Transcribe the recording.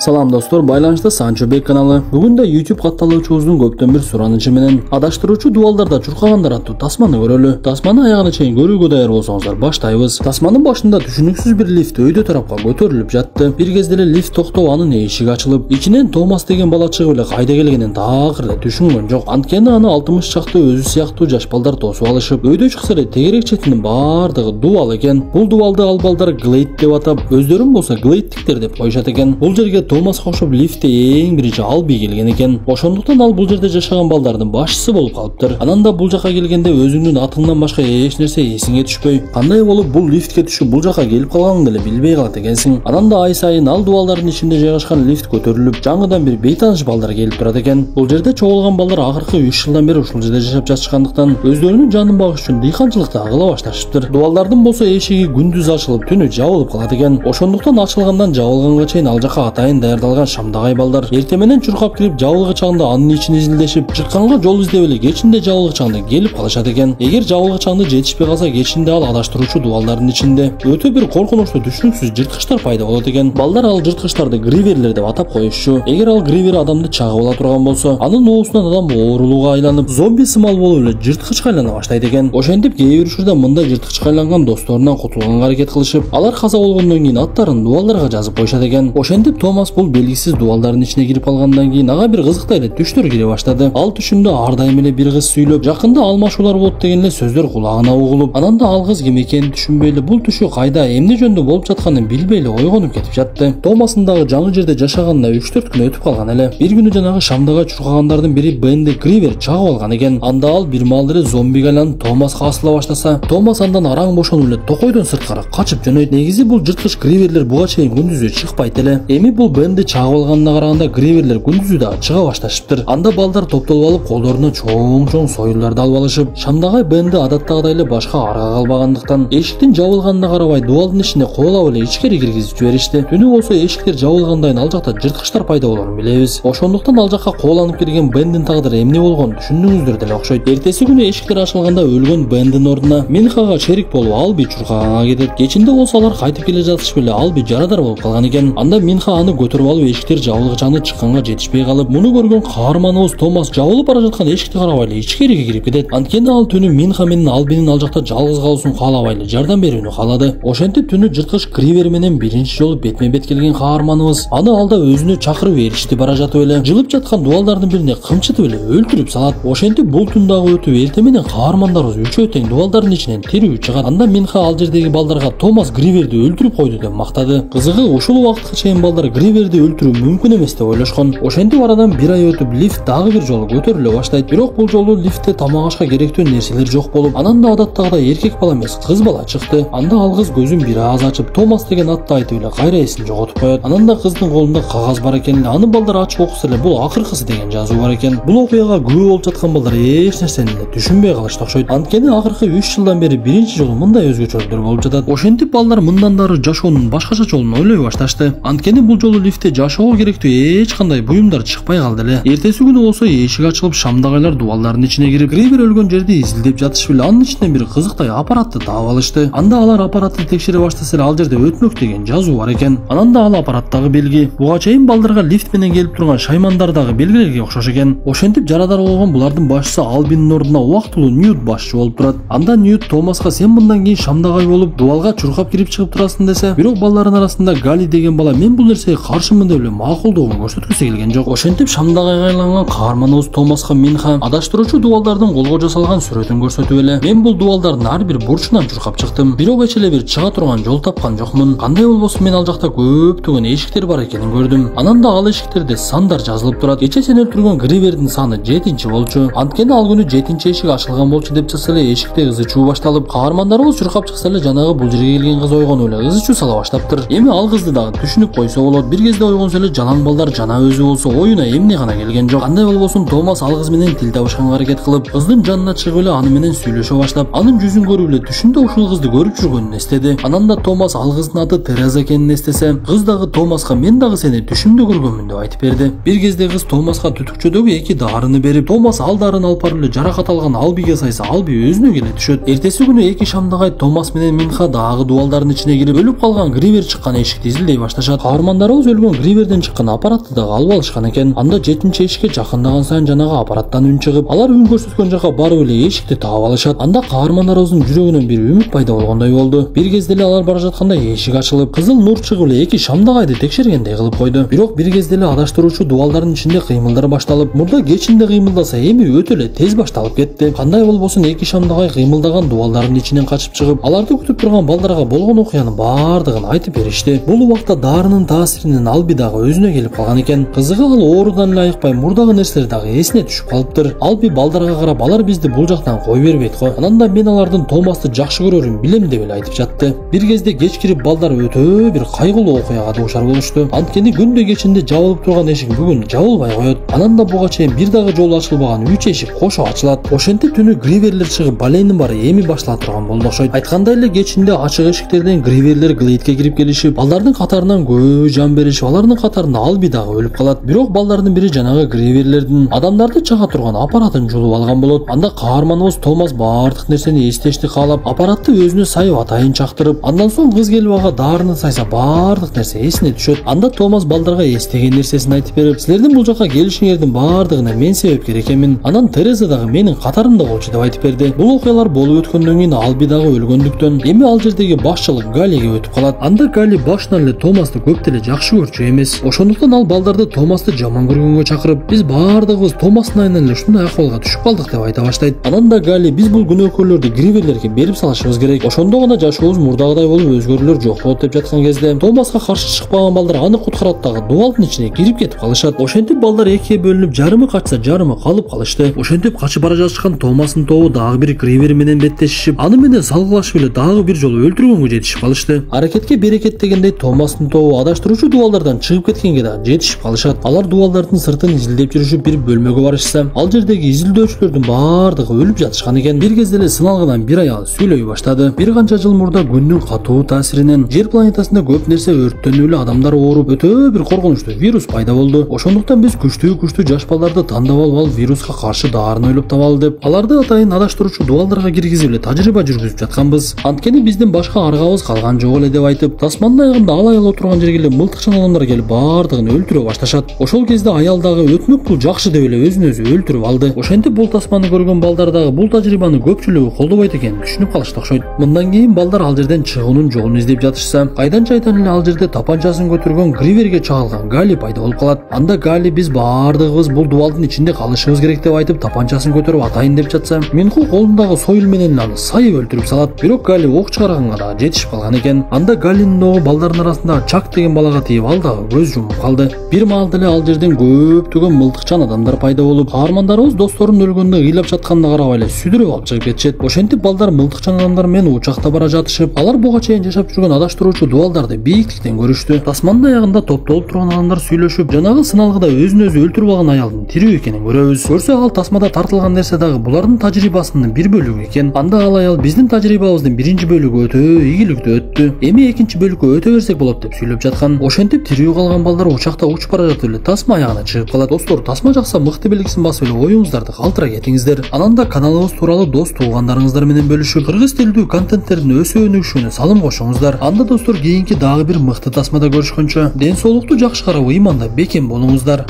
Салам достор, байланышта Санчо Бек каналы. Бүгүн да YouTube катталуучубуздун көптөн бир суранычы менен адаштыруучу дуалдарда чуркагандар аттуу тасманы көрөлү. Тасманы аягына чейин көрүүгө даяр болсоңуздар баштайбыз. Тасманын башында түшүнүксүз бир лифт өйдө тарапка көтөрүлүп жатты. Бир кезде эле лифт токтоп, анын эшиги ачылып, ичинен Томас деген бала чыгып эле кайда келгенин такыр эле түшүнгөн жок. Анткени аны 60 чакты өзү сыяктуу жаш балдар тосуп алышып, өйдө чыкса эле тегерек четинин баардыгы дубал экен. Бул дубалды ал балдар Глейд деп атап, өздөрүн болсо Глейдтиктер деп коюшат экен. Бул жерге Томасқа окшоп лифтте эң биринчи Алби келген экен. Ошондуктан ал бул жерде жашаган балдардын башчысы болуп калыптыр. Анан да бул жака келгенде өзүңдүн атыңдан башка эч нерсе эсиңе түшпөй, кандай болуп бул лифтке түшүп бул жака келип калганыңды эле билбей калат экенсиң. Анан да ай сайын ал дубалдардын ичинде жайгашкан лифт көтөрүлүп, жаңыдан бир бейтааныш балдар келип турат экен. Бул жерде чогулган балдар акыркы 3 жылдан бери ушул жерде жашап жатышкандыктан өздөрүнүн жанын багыш үчүн дыйканчылыкты кыла башташыптыр. Дубалдардын болсо эшиги күндүз ачылып, түнү жабылып калат экен. Ошондуктан ачылгандан жабылганга чейин ал жака атайын даярдалган шамдагай балдар эртең менен чуркап кирип жабылгы чагында анын ичин изилдешип, чыкканга жол издеп эле кечинде жабылгы чагында келип калышат экен. Эгер жабылгы чагында жетишпей калса, кечинде ал адаштыруучу дубалдардын ичинде өтө бир коркунучтуу түшүнүксүз жырткычтар пайда болот экен. Балдар ал жырткычтарды гриверлер деп атап коюшчу. Эгер ал гривер адамды чагып ала турган болсо, анын оосунан адам оорулууга айланып, зомби сымал болуп эле жырткычка айлана баштайт экен. Ошентип кээ бир учурда мындай жырткычка айланган досторунан кутулганга аракет кылышып, алар каза болгондон кийин аттарын дубалдарга жазып коюшат экен. Ошентип Томас бул белгисиз дубалдардын ичине кирип калгандан кийин ага бир кызыктай эле түштөр кире баштады. Ал түшүндө ар дайым эле бир кыз сүйлөп, жакында алмашуулар болот деген эле сөздөр кулагына угулуп, анан да ал кыз ким экенин түшүнбөй эле, бул түшү кайда, эмне жөндө болуп жатканын билбей эле ойгонуп кетип жатты. Томастын дагы жаңы жерде жашаганына 3-4 күн өтүп калган эле. Бир күнү жанагы шамдага чуркагандардын бири Бенди Гривер чагып алган экен. Анда ал бир маал эле зомбиге айланып Томаска асыла баштаса, Томас андан араң бошонуп эле токойдон сырткары качып жөнөйт. Негизи бул жырткыч гриверлер буга чейин күндүзү чыкпайт эле. Эми бул Бенди чагып алганына караганда гриверлер күндүзү дагы чыга башташыптыр. Анда балдар топтолуп алып, колдоруна чоң союлдарды алып алышып, шамдагай Бенди адаттагыдай эле башка арга калбагандыктан эшиктин жабылганына карабай дубалдын ичине кубалап эле ичкери киргизип жиберишти. Түнү болсо эшиктер жабылгандайын ал жакта жырткычтар пайда болоорун билебиз. Ошондуктан ал жакка кубаланып кирген Бендин тагдыры эмне болгонун түшүндүңүздөр деле окшойт. Эртеси күнү эшиктер ачылганда өлгөн Бендин ордуна Минхага шерик болуп Алби чуркаганга кетет. Кечинде болсо алар кайтып келе жатышып эле Алби жарадар болуп калган экен. Анда Минха аны көтөрүп алып эшиктер жабылгычаны чыкканга жетишпей калып, муну көргөн каарманыбыз Томас жабылып бара жаткан эшикти карабай эле ичкериге кирип кетет. Анткени ал түнү Минха менен Албинин ал жакта жалгыз калуусун каалабай эле жардам берүүнү каалады. Ошентип түнү жырткыч Гривер менен биринчи жолу бетме бет келген каарманыбыз аны алда өзүнө чакырып ээришти бара жатып эле жылып жаткан дубалдардын бирине кымчытып эле өлтүрүп салат. Ошентип бул түн дагы өтүп, эртең менен каармандарыбыз үчөө тең дубалдардын ичинен тирүү чыгат. Анда Минха ал жердеги балдарга Томас Гриверди өлтүрүп койду деп мактады. Кызыгы ушул убакытка чейин балдар Гриверди өлтүрүү мүмкүн эмес деп ойлошкон. Ошентип арадан бир ай өтүп, лифт дагы бир жолу көтөрүлө баштайт. Бирок бул жолу лифтте тамак ашка керектүү нерселер жок болуп, анан да адаттагыдай эркек бала эмес, кыз бала чыкты. Анда ал кыз көзүн бир аз ачып, Томас деген атты айтып эле кайра эсин жоготуп коет. Анан да кыздын колунда кагаз бар экен. Аны балдар ачып окуса эле бул акыркысы деген жазуу бар экен. Бул окуяга күбө болуп жаткан балдар эч нерсени эле түшүнбөй калышты окшойт. Анткени акыркы 3 жылдан бери биринчи жолу мындай өзгөчөлүктөр болуп жатат. Ошентип балдар мындан дары жашоонун башкача жолун ойлой башташты. Анткени бул жолу лифтте жашоого керектүү эч кандай буюмдар чыкпай калды эле. Эртеси күнү болсо эшик ачылып, шамдагайлар дубалдардын ичине кирип, Гривер өлгөн жерди изилдеп жатышып эле анын ичинен бир кызыктай аппаратты таап алышты. Анда алар аппаратты текшере баштаса эле ал жерде өтмөк деген жазуу бар экен. Анан да ал аппараттагы белги буга чейин балдарга лифт менен келип турган шаймандардагы белгилерге окшош экен. Ошентип жарадар болгон булардын башчысы Албинин ордуна убактылуу Ньют башчы болуп турат. Анда Ньют Томаска сен мындан кийин шамдагай болуп дубалга чуркап кирип чыгып турасың десе, бирок балдардын арасында Гали деген бала мен бул нерсеге каршымын деп эле макулдугун көрсөткүсү келген жок. Ошентип шамдагайга айланган каарманыбыз Томаска Минха адаштыруучу дубалдардын колго жасалган сүрөтүн көрсөтүп эле, мен бул дубалдардын ар бир бурчунан чуркап чыктым, бирок эч эле бир чыга турган жол тапкан жокмун. Кандай болбосун мен ал жакта көптөгөн эшиктер бар экенин көрдүм. Анан да ал эшиктерде сандар жазылып турат. Кече сен өлтүргөн Гривердин саны 7-чи болчу. Анткени ал күнү 7-чи эшик ачылган болчу деп жатса эле эшикте ызы чуу башталып, каармандарыбыз чуркап чыкса эле жанагы бул жерге келген кыз ойгонуп эле ызы чуу сала баштаптыр. Эми ал кызды дагы түшүнүп койсо болот. Бир кезде ойгонсо эле жалаң балдар жана өзү болсо оюна эмне гана келген жок. Кандай болбосун Томас ал кыз менен тил табышканга аракет кылып, кыздын жанына чыгып эле аны менен сүйлөшө баштап, анын жүзүн көрүп эле түшүндө ушул кызды көрүп жүргөнүн эстеди. Анан да Томас ал кыздын аты Тереза экенин эстесе, кыз дагы Томаска мен дагы сени түшүмдө көргөнмүн деп айтып берди. Бир кезде кыз Томаска түтүкчөдөгү 2 дарыны берип, Томас ал дарыны алып барып эле жаракат алган Албиге сайса, Алби өзүнө келе түшөт. Эртеси күнү 2 шамдагай Томас менен Минха дагы дубалдардын ичине кирип, өлүп калган Гривер чыккан эшикти изилдей башташат. Каармандарыбыз өлгөн гриверден чыккан аппаратты дагы алып алышкан экен. Анда 7-эшикке жакындаган сайын жанагы аппараттан үн чыгып, алар үн көрсөткөн жака барып эле эшикти таап алышат. Анда каармандарыбыздын жүрөгүнөн бир үмүт пайда болгондой болду. Бир кезде эле алар бара жатканда эшик ачылып, кызыл нур чыгып эле эки шамдагайды текшергендей кылып койду. Бирок бир кезде эле адаштыруучу дубалдардын ичинде кыймылдар башталып, мурда кечинде кыймылдаса эми өтө эле тез башталып кетти. Кандай болбосун эки шамдагай кыймылдаган дубалдардын ичинен качып чыгып, аларды күтүп турган балдарга болгон окуянын баардыгын айтып беришти. Бул убакта дарынын таасиринен Алби дагы өзүнө келип калган экен. Кызыгы ал оорудан эле айыкпай мурдагы нерселер дагы эсине түшүп калыптыр. Алби балдарга карап, алар бизди бул жактан кой бербейт го. Анан да мен алардын Томасты жакшы көрөрүн билем деп эле айтып жатты. Бир кезде кеч кирип балдар өтө бир кайгылуу окуяга дуушар болушту. Анткени күндө кечинде жабылып турган эшик бүгүн жабылбай коет. Анан да буга чейин бир дагы жолу ачылбаган 3 эшик кошо ачылат. Ошентип түнү гриверлер чыгып, баленин баары эми баштала турган болду окшойт. Айткандай эле кечинде ачык эшиктерден гриверлер глейтке кирип келишип, балдардын катарынан көбү жан беришип, алардын катарында Алби дагы өлүп калат. Бирок балдардын бири жанагы гриверлердин адамдарды чага турган аппаратын жулуп алган болот. Анда каарманыбыз Томас баардык нерсени эстешти каалап, аппаратты өзүнө сайып атайын чактырып, андан соң кыз келип ага даарыны сайса баардык нерсе эсине түшөт. Анда Томас балдарга эстеген нерсесин айтып берип, силердин бул жака келишиңердин баардыгына мен себепкер экенмин. Анан Тереза дагы менин катарымда болчу деп айтып берди. Бул окуялар болуп өткөндөн кийин Алби дагы өлгөндүктөн эми ал жердеги башчылык Галиге өтүп калат. Анда Гали башынан эле Томасты көп деле жакшы көрчү эмес. Ошондуктан ал балдарды Томасты жаман көргөнгө чакырып, биз баардыгыбыз Томастын айынан эле ушундай акыбалга түшүп калдык деп айта баштайт. Анан да Гали биз бул күнөөкөрлөрдү гриверлерге берип салышыбыз керек. Ошондо гана жашообуз мурдагыдай болуп өзгөрүүлөр жок болот деп жаткан кезде Томаска каршы чыкпаган балдар аны куткарат дагы дубалдын ичине кирип кетип калышат. Ошентип балдар экиге бөлүнүп, жарымы качса, жарымы калып калышты. Ошентип качып бара жатышкан Томастын тобу дагы бир гривер менен беттешишип, аны менен салгылашып эле дагы бир жолу өлтүргөнгө жетишип калышты. Аракетке берекет дегендей Томастын тобу адаштыруучу дубалдардан чыгып кеткенге да жетишип калышат. Алар дубалдардын сыртын изилдеп жүрүшүп бир бөлмөгө барышса, ал жердеги изилдөөчүлөрдүн баардыгы өлүп жатышкан экен. Бир кезде эле сыналгынан бир аял сүйлөй баштады. Бир канча жыл мурда күндүн катуу таасиринен жер планетасында көп нерсе өрттөнүп эле адамдар ооруп, өтө бир коркунучтуу вирус пайда болду. Ошондуктан биз күчтүү жаш балдарды тандап алып, ал вируска каршы дарыны ойлоп табалы деп, аларды атайын адаштыруучу дубалдарга киргизип эле тажрыйба жүргүзүп жатканбыз. Анткени биздин башка аргабыз калган жок эле деп айтып, тасмандын аягында ал аял отурган жерге эле мылтыкчан адамдар келип баардыгын өлтүрө башташат. Ошол кезде аял дагы өтмөк бул жакшы деп эле өзүн өзү өлтүрүп алды. Ошентип бул тасманы көргөн балдар дагы бул тажрыйбаны көпчүлүгү колдобойт экенин түшүнүп калышты окшойт. Мындан кийин балдар ал жерден чыгуунун жолун издеп жатышса, кайдан чайдан эле ал жерде тапанчасын көтөргөн гриверге чагылган Гали пайда болуп калат. Анда Гали биз баардыгыбыз бул дубалдын ичинде калышыбыз керек деп айтып, тапанчасын көтөрүп атайын деп жатса, Минху колундагы сойыл менен аны сайып өлтүрүп салат. Бирок Гали ок чыгарганга да жетишип калган экен. Анда Галинин оогу балдардын арасында Чак деген балага тийип, ал дагы көз жумуп калды. Бир маалда эле ал жерден көптөгөн мылтыкчан адамдар пайда болуп, каармандарыбыз досторунун өлгөнүнө ыйлап жатканына карабай эле сүдүрүп алып чыгып кетишет. Ошентип балдар мылтыкчан адамдар менен учакта бара жатышып, алар буга чейин жашап жүргөн адаштыруучу дубалдарды бийиктиктен көрүштү. Тасмандын аягында топтолуп турган адамдар сүйлөшүп, жанагы сыналгыда өзүн өзү өлтүрүп алган аялдын тирүү экенин көрөбүз. Көрсө ал тасмада тартылган нерсе дагы булардын тажрыйбасынын бир бөлүгү экен. Анда ал аял биздин тажрыйбабыздын биринчи бөлүгү өтө ийгиликтүү өттү. Эми экинчи бөлүккө өтө берсек болот деп сүйлөп жаткан. Ошентип тирүү калган балдар учакта учуп бара жатып эле тасма аягына чыгып калат. Достор, тасма жакса мыкты белгисин басып эле оюңуздарды калтыра кетиңиздер. Анан да каналыбыз тууралуу дос туугандарыңыздар менен бөлүшүп, кыргыз тилдүү контенттердин өсүп өнүгүшүнө салым кошуңуздар. Анда достор, кийинки дагы бир мыкты тасмада көрүшкөнчө, ден соолукту жакшы карап, ыйманда бекем болуңуздар.